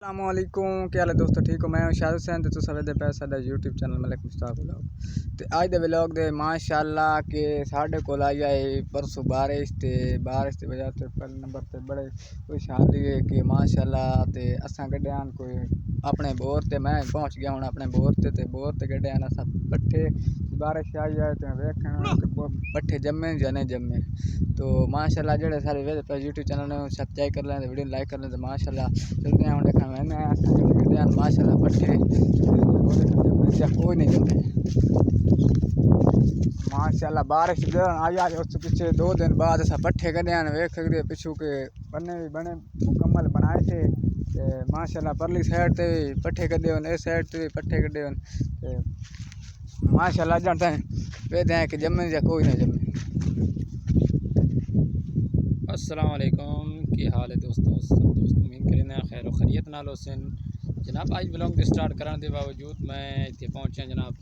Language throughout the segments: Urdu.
السلام علیکم کیا حال ہے دوستو ٹھیک ہو میں ہوں شاہد حسین تے تساں ویکھدے پے ساڈا یوٹیوب چینل ملک مشتاق ولاگ تے اج دے ولاگ دے ماشاءاللہ کہ ساڈے کول آئی ہے پرسوں بارش دی وجہ تے پہلے نمبر تے بڑے خوشحالی ہے کہ ماشاءاللہ تے اساں گڈیاں کوئی اپنے بور تے میں پہنچ گیا ہوں اپنے بور تے گڈیاں اساں پٹھے بارش آئی ہے تے ویکھن پٹھے جمے یا نہیں جمے تو ماشاءاللہ جڑے سارے ویکھدے پے یوٹیوب چینل نے سبسکرائب کر لیں تے ویڈیو لائک کر لیں تے ماشاءاللہ چلتے ہیں دیکھا میں ماشاءاللہ پٹھے کوئی نہیں جمے ماشاءاللہ بارش آئی اس پیچھے 2 دن بعد اصا پٹھے کڈے ویکھ سکتے پچھو کہ بنے بھی بنے مکمل بنائے تھے ماشاءاللہ پرلی سائڈ تے پٹھے کڈے اس سائڈ تے پٹھے کڈے ماشاءاللہ جانتے ہیں ویدے ہیں کہ جمے یا کوئی نہ جمے۔ السلام علیکم کی حال ہے دوستوں سب دوست امید کریں خیر و خیریت نال حسین جناب آج بلاگ دے سٹارٹ کرنے دے باوجود میں اتنے پہنچا جناب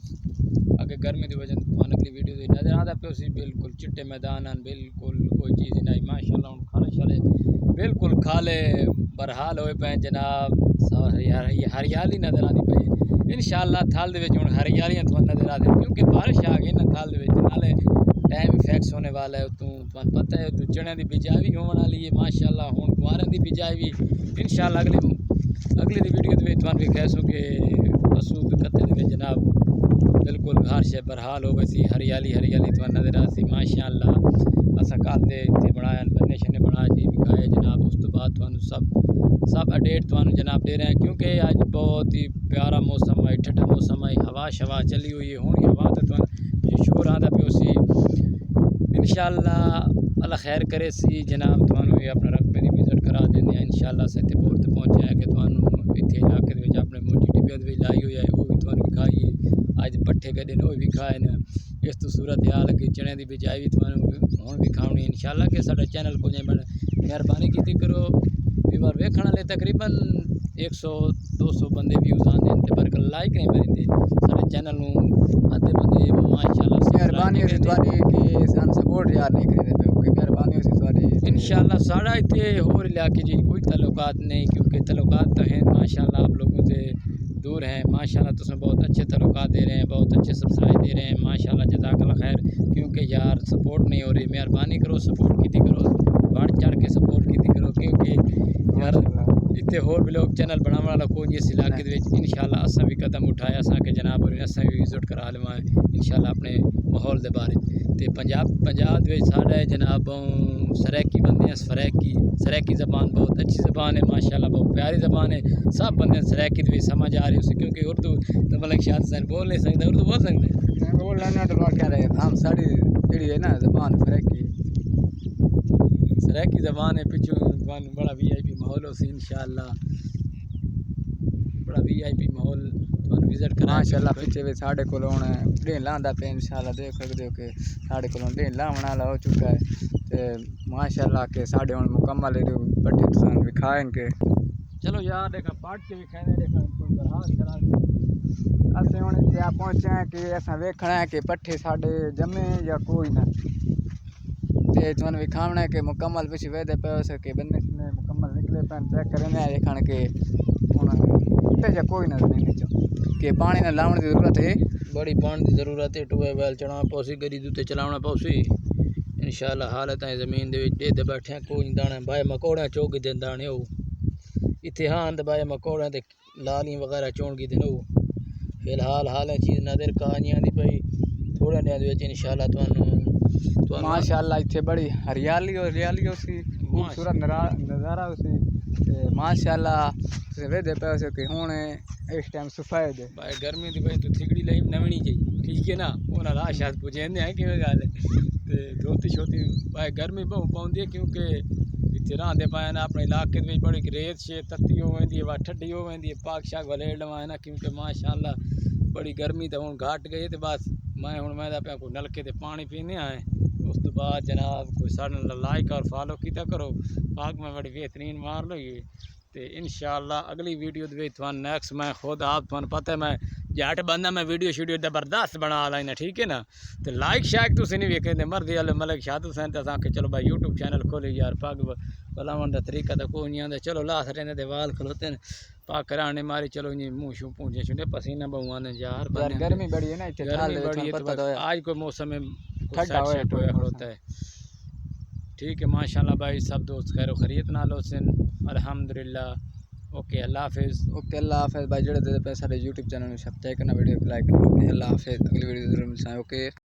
اگے گرمی دی وجہ اگلی ویڈیو دی نظر آتا پہ اسی بالکل چٹے میدان ہیں بالکل کوئی چیز نہیں ماشاءاللہ ہوں کھالے شالے بالکل کھالے برحال ہوئے پہ جناب ہریالی نظر آتی پہ انشاءاللہ تھال دے وچ ہن ہریالیاں تھانوں نظر آتی کیونکہ بارش آ گئی نا تھال دے وچ نالے ٹائم فیکس ہونے والا ہے تو پتہ ہے تو چنے دی بجائی ہونے والی ہے ماشاءاللہ ہوں گوارن دی بجائی بھی انشاءاللہ اگلی دی ویڈیو دے تھان بھی کہہ سو کہ اسود کتے دے جناب بالکل گھر سے برحال ہو گئی سی ہریالی تھان نظر آتی ماشاءاللہ اسا کل دے اتنے بنایا بننے شنے بنا جی دکھائے جناب اس تو بعد تھانوں سب اپڈیٹ تھانوں جناب دے رہے ہیں کیونکہ اج بہت ہی پیارا موسم ہے ٹھنڈا موسم ہے ہوا شوا چلی ہوئی ہے ہوں ہوا تو تھانوں شور آتا پہ اسی انشاءاللہ اللہ خیر کرے سی جناب تھانوں یہ اپنا رقبے دی وزٹ کرا دینے انشاءاللہ ستے بور تے پہنچے ہیں کہ تھانوں اتنے علاقے دے وچ اپنے مونجی ٹبیت بھی لائی ہوئی ہے وہ بھی تھانوں دکھائی اج پٹھے گڈے نے وہ بھی کھائے نے اس تو صورت حال کہ چنے دی بجائی بھی تھانوں ہن بھی کھاونی انشاءاللہ کہ ساڈا چینل کو جے مہربانی کیتی کرو ویور ویکھن والے تقریباً 100-200 بندے ویوز آندے تے پر لائک نہیں مریندے ساڈے چینل نوں ادھے بندے ماشاءاللہ مہربانی ہوسی تہاڈی کہ سان سپورٹ یار نہیں کریندے پے کہ مہربانی ہوسی تہاڈی انشاءاللہ ساڈا ایتھے ہور علاقے جی کوئی تعلقات نہیں کیونکہ تعلقات تو ہیں ماشاءاللہ آپ لوگوں سے دور ہیں ماشاءاللہ تسیں بہت اچھے تعلقات دے رہے ہیں بہت اچھے سبسکرائب دے رہے ہیں ماشاءاللہ جزاک اللہ خیر کیونکہ یار سپورٹ نہیں ہو رہی مہربانی کرو سپورٹ کیتی کرو بڑھ چڑھ کے سپورٹ کیتی کرو کیونکہ یار اتنے ہور بھی لوگ چینل بنانے والا کوئی اس علاقے دے وچ انشاءاللہ اساں بھی قدم اٹھایا اساں کہ جناب اور اساں بھی وزٹ کرا لواں انشاءاللہ اپنے ماحول دے بارے تے پنجاب دے وچ ساڈا جناب سریکی بندے ہیں سریکی زبان بہت اچھی زبان ہے ماشاءاللہ بہت پیاری زبان ہے سب بندے سریکی دے وچ سمجھ آ رہی اسی کیونکہ اردو تو ملک شاہد حسین بول نہیں سکتا اردو بول سکتے میں بول لینا تو کیا رہے ہم ساڈی جڑی ہے نا زبان سریکی زبان ہے پچھو بڑا وی آئی پی ماحول ہو سی انشاءاللہ بڑا وی آئی پی ماحول وزٹ کرا ماشاءاللہ پیچھے بھی ساڈے کول ہن ڈین لاندا پہ انشاءاللہ دیکھ سکتے ہو کہ ساڈے کول ڈین لاون والا ہو چکا ہے تے ماشاءاللہ کہ ساڈے ہن مکمل پٹھے تساں دکھائیں کہ چلو یار دیکھا پاٹ کے بھی کھانے دیکھا کوئی برحال چلا اسیں ہن اتنے پہنچے ہیں کہ اساں ویکھنا ہے کہ پٹھے ساڈے جمے یا کوئی نہ تے تھانوں وکھاونا ہے کہ مکمل پچھے ویدے پے ہو سکے بندے نے مکمل نکلے پن چیک کرنے ہیں دیکھن کہ ہن یا کوئی نہ زمین وچ کہ پانی نہ لاون دی ضرورت ہے بڑی پانی دی ضرورت ہے ٹوئے ویل چڑھانا پوسی گری دے چلاونا پوسی انشاءاللہ حالت ہے زمین دے وچ دے بیٹھے کوئی دانے بائے مکوڑے چوگ دے دانے او اتنے ہاں بائے مکوڑے تے لالیاں وغیرہ چون کی دے نو فی الحال حال چیز نظر کہانیاں دی پئی تھوڑے نے دے وچ انشاءاللہ تانوں ماشاءاللہ اتنے بڑی ہریالی ہو سی خوبصورت نظارہ ہو سی ماشاءاللہ تسیں ویدے پے ہو کہ ہن اس ٹائم سفید ہے بھائی گرمی دی وجہ تو تھگڑی لئی نوینی جی ٹھیک ہے نا انہاں راہ شاید پوچھندے ہیں کیویں گل ہے تے دھوتی شوتی بھائی گرمی بہت پوندی ہے کیونکہ اتنے راندے پائے نا اپنے علاقے دے وچ بڑی ریت شے تتی ہو ویندی ہے ٹھڈی ہو ویندی ہے پاک شاک ولیڑ لواں نا کیونکہ ماشاءاللہ بڑی گرمی تے ہن گھٹ گئی تے بس میں دا پیا کوئی نلکے تے پانی پینے آئے اس تو بعد جناب کوئی ساڈے لائک اور فالو کیتا کرو پاک میں بڑی بہترین مار لئی تے انشاءاللہ اگلی ویڈیو دے وچ تھان نیکسٹ میں خود آپ تھان پتہ ہے میں جٹ بندہ میں ویڈیو شیڈیو زبردست بنا لینا ٹھیک ہے نا تے لائک شائک تسی نہیں ویکھے مرضی والے ملک شاہد حسین تے اساں کہ چلو بھائی یوٹیوب چینل کھولی یار پاک بلاون دا طریقہ دا کوئی نہیں آندا چلو لاس رہندے دے وال کھلوتے نے پاک کرانے ماری چلو نی منہ شو پونجے چھنے پسینہ بہواں نے یار یار بندے گرمی بڑی ہے نا ایتھے ٹھال گرمی دے بڑی ہے پتہ تو تو ہے آج کوئی موسم میں ٹھنڈا ہویا ہوا کھڑوتا ہے ٹھیک ہے ماشاءاللہ بھائی سب دوست خیر و خیریت نال ہوسن الحمدللہ اوکے اللہ حافظ اوکے اللہ حافظ بھائی جڑے دے پیسہ دے یوٹیوب چینل میں سبسکرائب کرنا ویڈیو کو لائک کرنا اوکے اللہ حافظ اگلی ویڈیو ضرور ملساں اوکے